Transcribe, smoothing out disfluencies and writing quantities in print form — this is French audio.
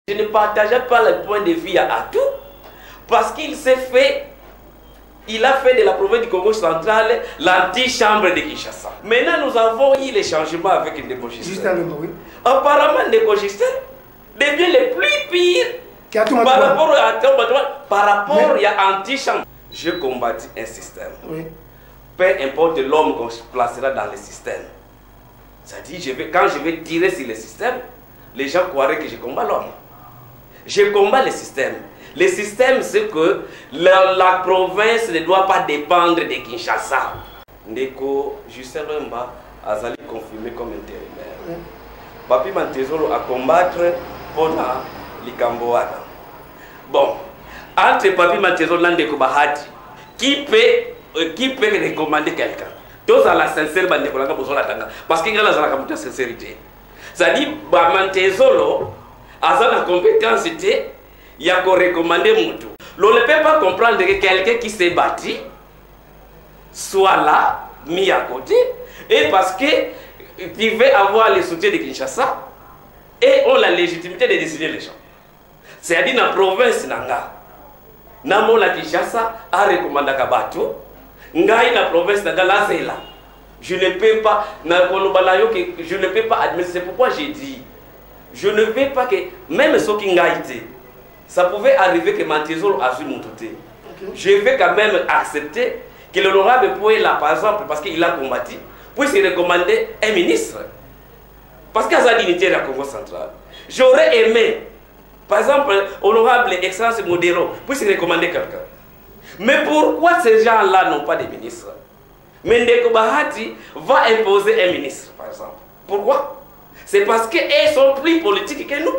Je ne partageais pas le point de vue à tout, parce qu'il s'est fait, il a fait de la province du Congo central l'antichambre de Kinshasa. Maintenant, nous avons eu les changements avec Ndeko Justin. Oui. Apparemment, Ndeko Justin devient le plus pire par rapport à antichambre. Je combattis un système. Oui. Peu importe l'homme qu'on placera dans le système. C'est-à-dire, quand je vais tirer sur le système, les gens croiraient que je combats l'homme. Je combats le système. Le système, c'est que la province ne doit pas dépendre de Kinshasa. Ndeko Justin Lwemba a été confirmé comme intérimaire. Papi Mantezolo a combattre pour les Camboana. Bon, entre Papi Mantezolo et Ndeko Bahati, qui peut recommander quelqu'un? Tous à la sincère, parce qu'il y a la sincérité. C'est-à-dire, Mantezolo a la compétence, il y a recommandé Moutou. On ne peut pas comprendre que quelqu'un qui s'est bâti soit là, mis à côté, et parce que tu veux avoir le soutien de Kinshasa et ont la légitimité de décider les gens. C'est-à-dire, dans la province, Namo la Kinshasa a recommandé Kabato, Ngai la province de la Zela. Je ne peux pas, je ne peux pas admettre. C'est pourquoi j'ai dit, je ne veux pas que, même ce qui a été, ça pouvait arriver que Mantezolo a su mon touté. Je vais quand même accepter que l'honorable Pouela, par exemple, parce qu'il a combattu, puisse recommander un ministre. Parce qu'il y a sa dignité dans le Congo central. J'aurais aimé, par exemple, honorable Excellence Modero, puisse recommander quelqu'un. Mais pourquoi ces gens-là n'ont pas de ministre? Mais Ndeko Bahati va imposer un ministre, par exemple. Pourquoi? C'est parce qu'ils sont plus politiques que nous.